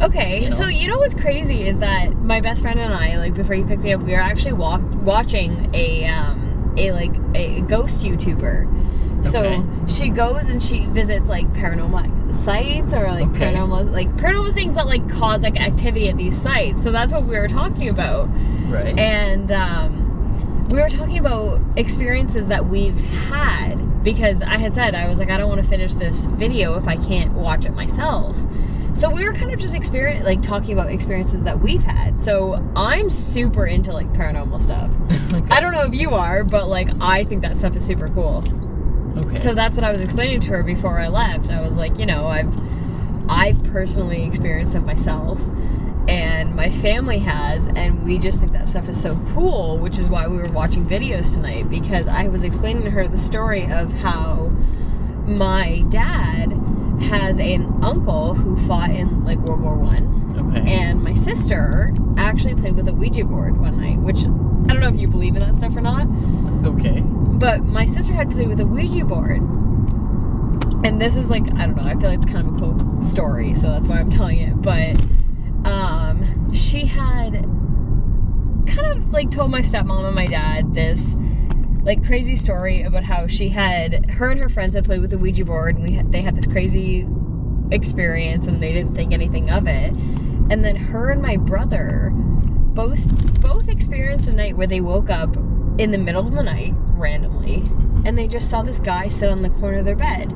Okay, so you know what's crazy is that my best friend and I, like, before you picked me up, we were actually watching a ghost YouTuber. So she goes and she visits, like, paranormal sites or, like, paranormal things that, like, cause, like, activity at these sites. So that's what we were talking about. Right. And we were talking about experiences that we've had, because I had said, I was like, I don't want to finish this video if I can't watch it myself. So we were kind of just talking about experiences that we've had. So I'm super into, like, paranormal stuff. Okay. I don't know if you are, but, like, I think that stuff is super cool. Okay. So that's what I was explaining to her before I left. I was like, you know, I've personally experienced stuff myself, and my family has, and we just think that stuff is so cool, which is why we were watching videos tonight, because I was explaining to her the story of how my dad has an uncle who fought in, like, World War I. Okay. And my sister actually played with a Ouija board one night, which I don't know if you believe in that stuff or not. Okay. But my sister had played with a Ouija board. And this is, like, I don't know, I feel like it's kind of a cool story, so that's why I'm telling it. But she had kind of, like, told my stepmom and my dad this, like, crazy story about how her and her friends had played with the Ouija board, and they had this crazy experience, and they didn't think anything of it. And then her and my brother both experienced a night where they woke up in the middle of the night randomly, and they just saw this guy sit on the corner of their bed,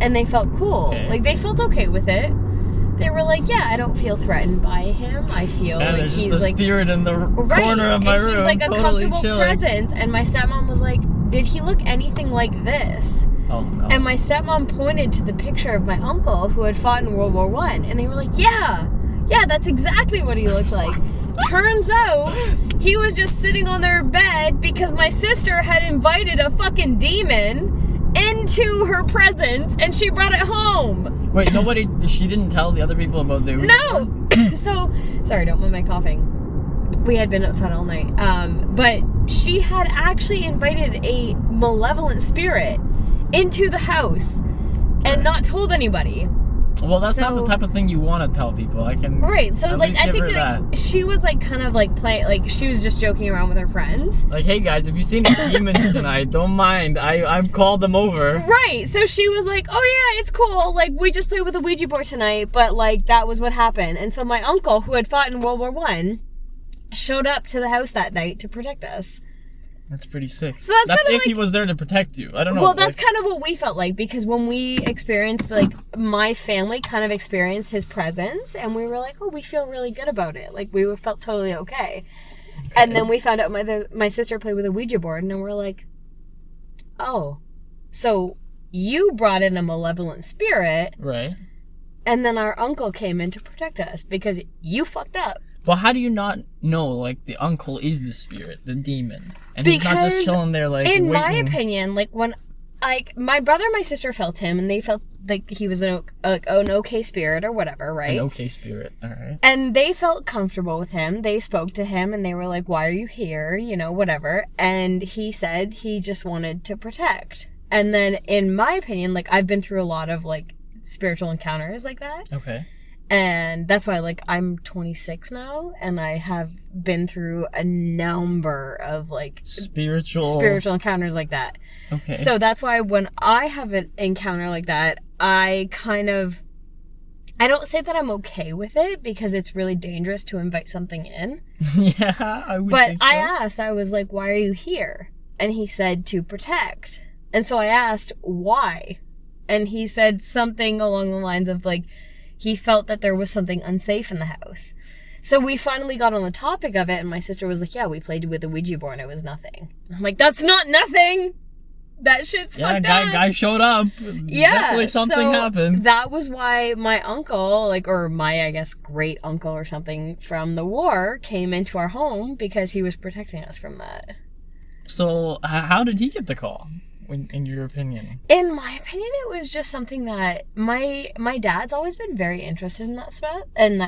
and they felt cool. Okay. Like, they felt okay with it. They were like, yeah, I don't feel threatened by him. I feel like he's just the like spirit in the corner of my room. He's like totally a comfortable chilling. presence. And my stepmom was like, did he look anything like this? Oh, no. And my stepmom pointed to the picture of my uncle who had fought in World War I. And they were like, yeah, that's exactly what he looked like. Turns out he was just sitting on their bed because my sister had invited a fucking demon into her presence, and she brought it home. Wait, she didn't tell the other people about the... No! So, sorry, don't mind my coughing. We had been outside all night. But she had actually invited a malevolent spirit into the house and not told anybody. Well, that's not the type of thing you want to tell people. I can right. So, like, I think that she was, like, kind of, like, playing, like, she was just joking around with her friends. Like, hey guys, if you've seen the demons tonight, don't mind. I've called them over. Right. So she was like, oh yeah, it's cool. Like, we just played with a Ouija board tonight, but, like, that was what happened. And so my uncle, who had fought in World War I, showed up to the house that night to protect us. That's pretty sick. So that's if he was there to protect you. I don't know. Well, that's kind of what we felt like, because when we experienced, like, my family kind of experienced his presence, and we were like, oh, we feel really good about it. Like, we felt totally okay. And then we found out my sister played with a Ouija board, and then we're like, oh, so you brought in a malevolent spirit. Right. And then our uncle came in to protect us because you fucked up. Well, how do you not know, like, the uncle is the spirit, the demon? And he's not just chilling there, like, in waiting. my opinion, like, when, like, my brother and my sister felt him, and they felt like he was an okay spirit or whatever, right? An okay spirit, all right. And they felt comfortable with him. They spoke to him, and they were like, why are you here? You know, whatever. And he said he just wanted to protect. And then, in my opinion, like, I've been through a lot of, like, spiritual encounters like that. Okay. And that's why, like, I'm 26 now, and I have been through a number of, like, spiritual encounters like that. Okay. So that's why when I have an encounter like that, I don't say that I'm okay with it, because it's really dangerous to invite something in. Yeah, I would think so. I asked, I was like, why are you here? And he said, to protect. And so I asked, why? And he said something along the lines of, like, he felt that there was something unsafe in the house. So we finally got on the topic of it, and my sister was like, yeah, we played with the Ouija board, and it was nothing. I'm like, that's not nothing! That shit's fucked up! Guy showed up. Yeah, definitely something happened. That was why my uncle, like, or my, I guess, great uncle or something from the war came into our home, because he was protecting us from that. So, how did he get the call? In your opinion? In my opinion, it was just something that my dad's always been very interested in that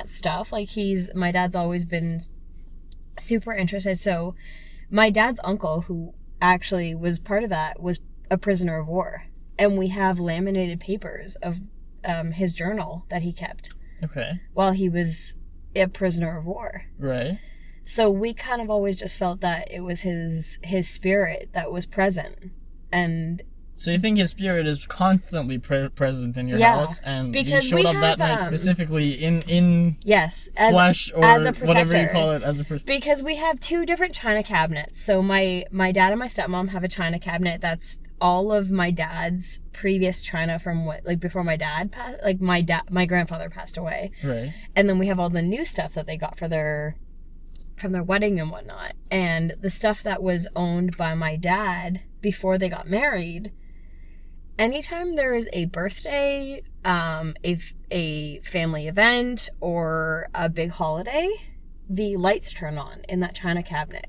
stuff. Like, my dad's always been super interested. So my dad's uncle, who actually was part of that, was a prisoner of war. And we have laminated papers of his journal that he kept. Okay. while he was a prisoner of war. Right. So we kind of always just felt that it was his spirit that was present. And so you think his spirit is constantly present in your Yeah, house, and because he showed we up that have, night specifically in yes, flesh or as a whatever you protector. call it, as a Because we have two different china cabinets. So my dad and my stepmom have a china cabinet that's all of my dad's previous china from before my dad passed, my grandfather passed away. Right. And then we have all the new stuff that they got from their wedding and whatnot. And the stuff that was owned by my dad before they got married, anytime there is a birthday, a family event, or a big holiday, the lights turn on in that china cabinet.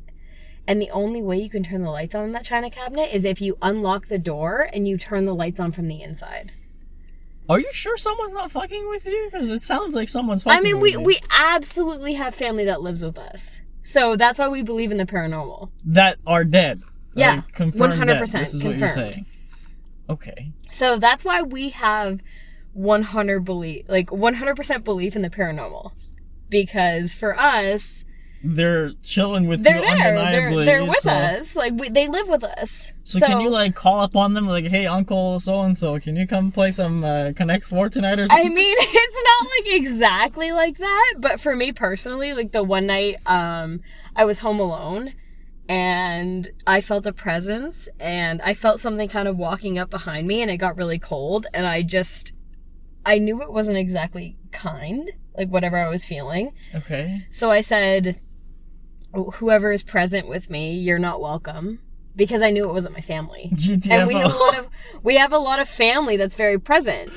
And the only way you can turn the lights on in that china cabinet is if you unlock the door and you turn the lights on from the inside. Are you sure someone's not fucking with you? Because it sounds like someone's fucking with you. We absolutely have family that lives with us. So that's why we believe in the paranormal. That are dead. Yeah, confirmed 100% dead. This is confirmed. what you're saying. Okay. So that's why we have 100% belief in the paranormal. Because for us, they're chilling with they're you there. undeniably. They're with us. They live with us. So can you call upon them hey, Uncle so-and-so, can you come play some Connect 4 tonight or something? I mean, it's not exactly like that, but for me personally, the one night I was home alone and I felt a presence and I felt something kind of walking up behind me and it got really cold and I knew it wasn't exactly kind, whatever I was feeling. Okay. So I said, whoever is present with me, you're not welcome. Because I knew it wasn't my family. GTFO. And we have a lot of family that's very present.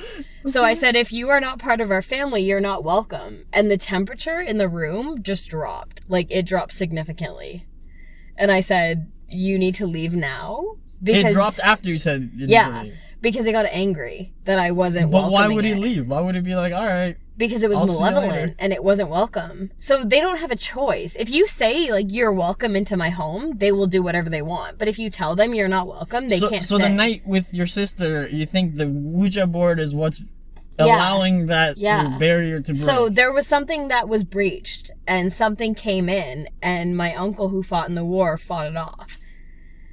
So I said, if you are not part of our family, you're not welcome. And the temperature in the room just dropped. It dropped significantly. And I said, you need to leave now. Because it dropped after you said you need to leave. Because he got angry that I wasn't welcoming But why would he leave? Why would he be all right? Because it was malevolent and it wasn't welcome. So they don't have a choice. If you say, you're welcome into my home, they will do whatever they want. But if you tell them you're not welcome, they can't stay. So the night with your sister, you think the Ouija board is what's allowing that barrier to break? So there was something that was breached and something came in and my uncle who fought in the war fought it off.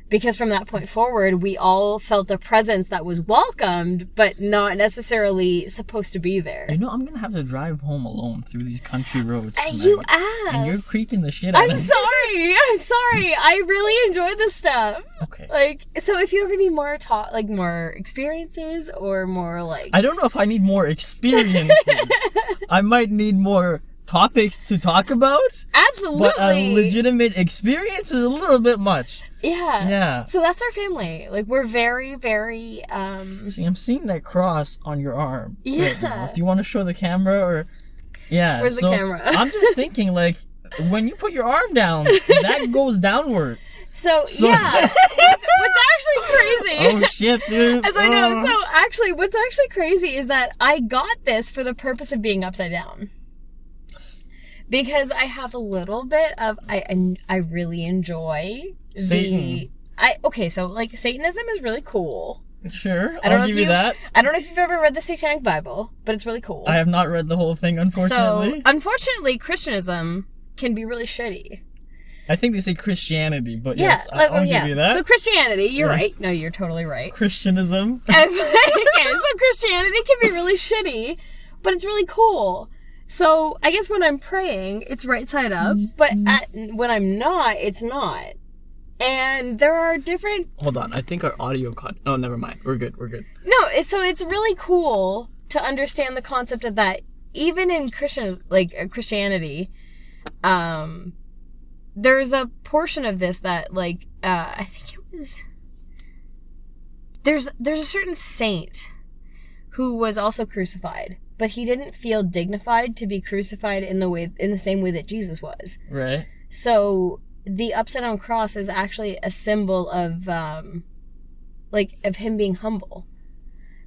Because from that point forward, we all felt a presence that was welcomed, but not necessarily supposed to be there. I'm going to have to drive home alone through these country roads tonight. You asked. And you're creeping the shit out of me. I'm sorry. I really enjoy this stuff. Okay. So if you ever need more more experiences or more I don't know if I need more experiences. I might need more topics to talk about. Absolutely. But a legitimate experience is a little bit much. Yeah. Yeah. So that's our family. We're very, very See, I'm seeing that cross on your arm. Yeah. Right now. Do you want to show the camera or yeah. Where's the camera? I'm just thinking when you put your arm down, that goes downwards. So yeah. What's actually crazy. Oh shit, dude. As I know. So actually what's actually crazy is that I got this for the purpose of being upside down. Because I have a little bit of I really enjoy Satan. Satanism is really cool. Sure, I'll give you that. I don't know if you've ever read the Satanic Bible, but it's really cool. I have not read the whole thing, unfortunately. So, unfortunately, Christianism can be really shitty. I think they say Christianity, but yes, I'll give you that. So Christianity, you're right. No, you're totally right. Christianism. So Christianity can be really shitty, but it's really cool. So I guess when I'm praying, it's right side up, but when I'm not, it's not. And there are different... Hold on, I think our audio cut. Oh, never mind. We're good. No, it's really cool to understand the concept of that. Even in Christianity, there's a portion of this that, I think it was... There's a certain saint who was also crucified. But he didn't feel dignified to be crucified in the same way that Jesus was. Right. So the upside down cross is actually a symbol of of him being humble.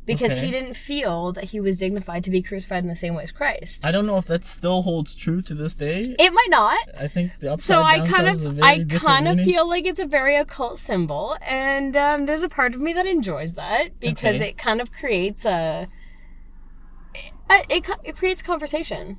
Because he didn't feel that he was dignified to be crucified in the same way as Christ. I don't know if that still holds true to this day. It might not. I think the upside down cross is a very different I kind of meaning. feel like it's a very occult symbol, and there's a part of me that enjoys that because it kind of creates a It creates conversation.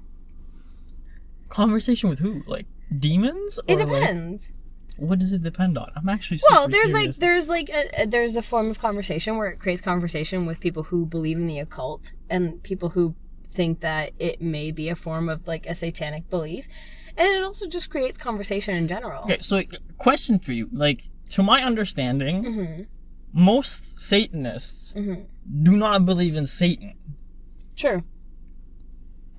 Conversation with who? Like demons? It depends. What does it depend on? I'm actually super curious. There's a form of conversation where it creates conversation with people who believe in the occult and people who think that it may be a form of like a satanic belief, and it also just creates conversation in general. Okay, so question for you, like to my understanding, most Satanists do not believe in Satan. Sure.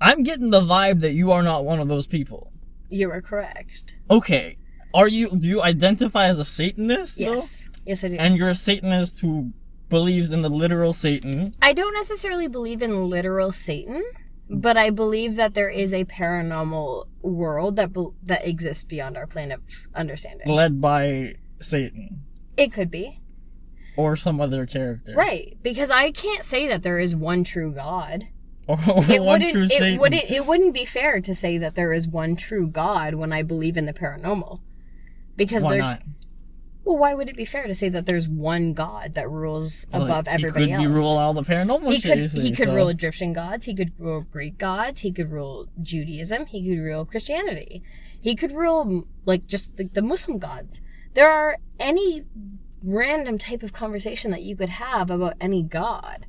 I'm getting the vibe that you are not one of those people. You are correct. Okay. Do you identify as a Satanist? Yes. Though? Yes, I do. And you're a Satanist who believes in the literal Satan. I don't necessarily believe in literal Satan, but I believe that there is a paranormal world that exists beyond our plane of understanding. Led by Satan. It could be. Or some other character. Right. Because I can't say that there is one true God. Or one true Satan. It wouldn't be fair to say that there is one true God when I believe in the paranormal. Because why not? Well, why would it be fair to say that there's one God that rules above everybody else? He could rule all the paranormal shit. He could rule Egyptian gods. He could rule Greek gods. He could rule Judaism. He could rule Christianity. He could rule just the Muslim gods. There are any random type of conversation that you could have about any god.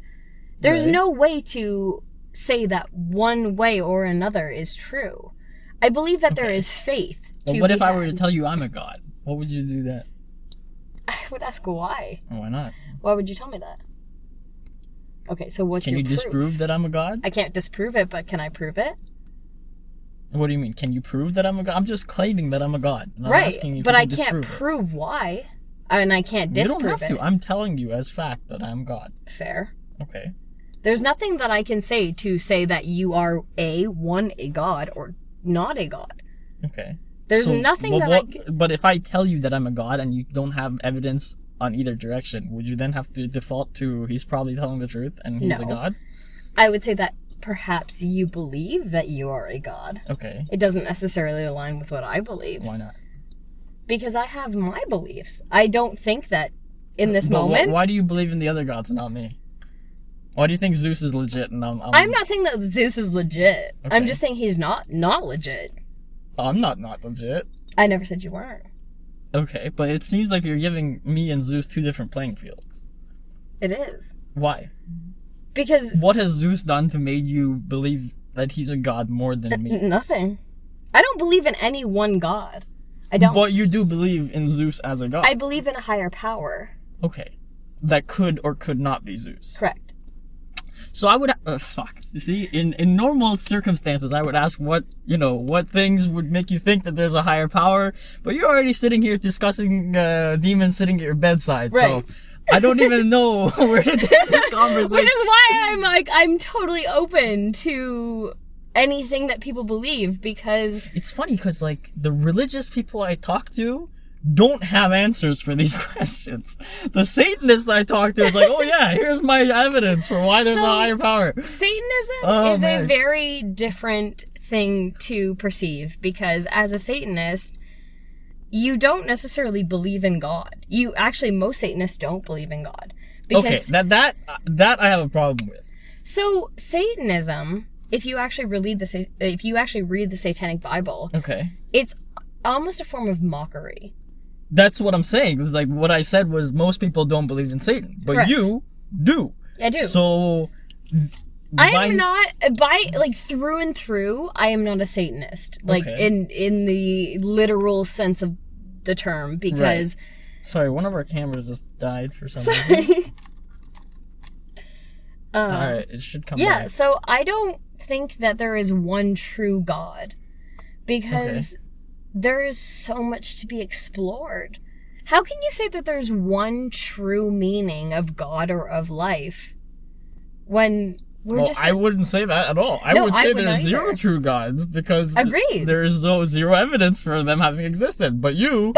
There's no way to say that one way or another is true. I believe that there is faith. Well, what if I were to tell you I'm a god? What would you do then? I would ask why. Why not? Why would you tell me that? Okay, so what's your proof? Can you disprove that I'm a god? I can't disprove it, but can I prove it? What do you mean? Can you prove that I'm a god? I'm just claiming that I'm a god. Right, but I can't prove why. And I can't disprove it. You don't have to. I'm telling you as fact that I'm God. Fair. Okay. There's nothing that I can say to say that you are a god or not a god. Okay. There's nothing But if I tell you that I'm a god and you don't have evidence on either direction, would you then have to default to he's probably telling the truth and he's a god? I would say that perhaps you believe that you are a god. Okay. It doesn't necessarily align with what I believe. Why not? Because I have my beliefs. I don't think that in this moment... Why do you believe in the other gods and not me? Why do you think Zeus is legit and I'm not saying that Zeus is legit. Okay. I'm just saying he's not legit. I'm not legit. I never said you weren't. Okay, but it seems like you're giving me and Zeus two different playing fields. It is. Why? Because... What has Zeus done to make you believe that he's a god more than me? Nothing. I don't believe in any one god. I don't. But you do believe in Zeus as a god. I believe in a higher power. Okay. That could or could not be Zeus. Correct. So I would... You see, in normal circumstances, I would ask what things would make you think that there's a higher power, but you're already sitting here discussing demons sitting at your bedside, right. So I don't even know where to take this conversation. Which is why I'm totally open to anything that people believe, because... It's funny, because, the religious people I talk to don't have answers for these questions. The Satanists I talk to is like, oh yeah, here's my evidence for why there's a higher power. Satanism is a very different thing to perceive, because as a Satanist, you don't necessarily believe in God. Most Satanists don't believe in God. Because, okay, that I have a problem with. So Satanism, if you actually read the Satanic Bible, okay, it's almost a form of mockery. That's what I'm saying. It's like what I said was most people don't believe in Satan, but correct. You do. I do. So I am not through and through. I am not a Satanist, in the literal sense of the term, because. Right. Sorry, one of our cameras just died for some reason. All right, it should come back. Yeah, so I don't think that there is one true God, because there is so much to be explored. How can you say that there's one true meaning of God or of life when I wouldn't say that at all. I would say there's zero true gods, because there is zero evidence for them having existed. But you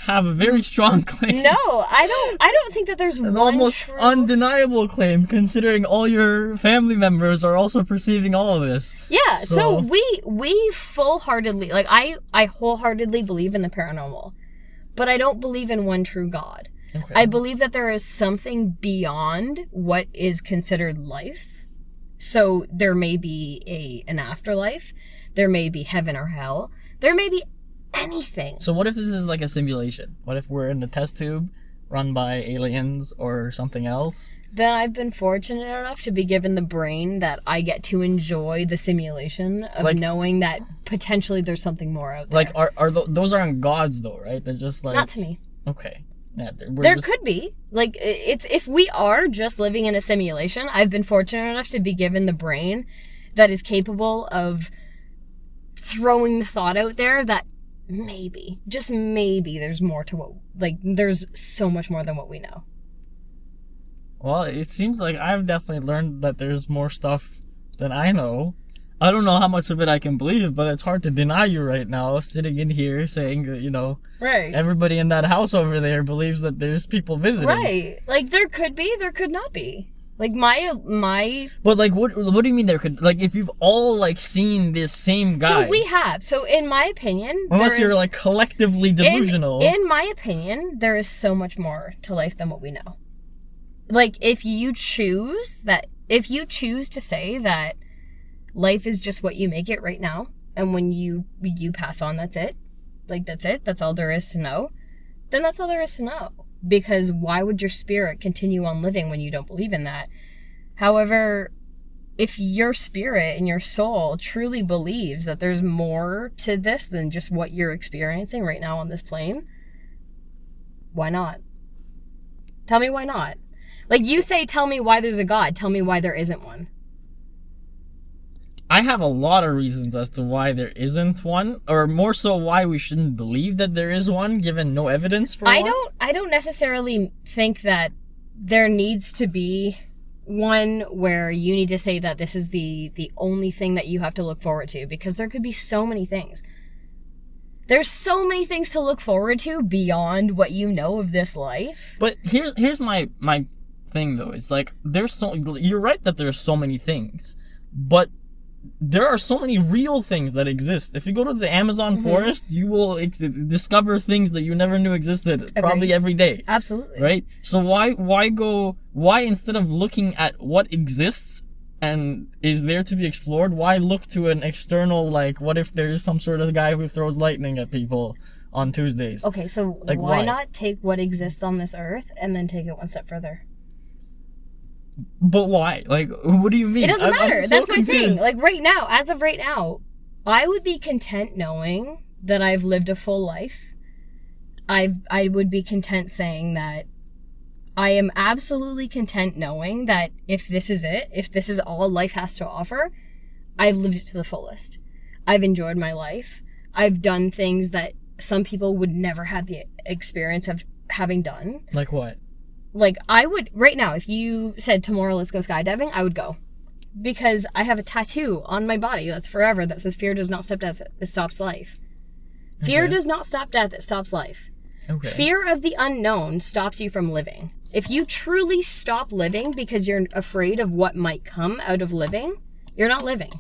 have a very strong claim. No, I don't think that there's an one almost undeniable claim, considering all your family members are also perceiving all of this. Yeah, so we full-heartedly, I wholeheartedly believe in the paranormal, but I don't believe in one true God. Okay. I believe that there is something beyond what is considered life. So there may be an afterlife. There may be heaven or hell. There may be anything. So what if this is like a simulation? What if we're in a test tube run by aliens or something else? Then I've been fortunate enough to be given the brain that I get to enjoy the simulation of Like- knowing that potentially there's something more out there. Like, those aren't gods though, right? They're just like... Not to me. Okay. Yeah, There could be. Like, it's if we are just living in a simulation, I've been fortunate enough to be given the brain that is capable of throwing the thought out there that maybe, just maybe, there's more to what, like, there's so much more than what we know. Well, it seems like I've definitely learned that there's more stuff than I know. I don't know how much of it I can believe, but it's hard to deny you right now, sitting in here saying that, you know, Right. everybody in that house over there believes that there's people visiting. Right. Like, there could be, there could not be. Like, my... But, like, what do you mean there could... Like, if you've all, like, seen this same guy... So we have. So in my opinion... Unless you're, like, collectively delusional. In my opinion, there is so much more to life than what we know. Like, if you choose to say that life is just what you make it right now, and when you pass on, that's it. Like, that's it. That's all there is to know. Then that's all there is to know. Because why would your spirit continue on living when you don't believe in that? However, if your spirit and your soul truly believes that there's more to this than just what you're experiencing right now on this plane, why not? Tell me why not. Like, you say, tell me why there's a God. Tell me why there isn't one. I have a lot of reasons as to why there isn't one, or more so why we shouldn't believe that there is one, given no evidence for one. I don't necessarily think that there needs to be one where you need to say that this is the only thing that you have to look forward to, because there could be so many things. There's so many things to look forward to beyond what you know of this life. But here's my thing though. It's like you're right that there's so many things, but there are so many real things that exist. If you go to the Amazon forest, you will discover things that you never knew existed probably every day. Absolutely. Right? So why instead of looking at what exists and is there to be explored, why look to an external, like, what if there's some sort of guy who throws lightning at people on Tuesdays? Okay, so Like, why not take what exists on this earth and then take it one step further? But why? Like, what do you mean? It doesn't matter. I'm so That's my confused. thing. Like, right now, as of right now, I would be content knowing that I've lived a full life. I would be content saying that I am absolutely content knowing that if this is it, if this is all life has to offer, I've lived it to the fullest. I've enjoyed my life. I've done things that some people would never have the experience of having done. Like what? Like, I would, right now, if you said tomorrow, let's go skydiving, I would go. Because I have a tattoo on my body that's forever that says fear does not stop death, it stops life. Fear does not stop death, it stops life. Okay. Fear of the unknown stops you from living. If you truly stop living because you're afraid of what might come out of living, you're not living.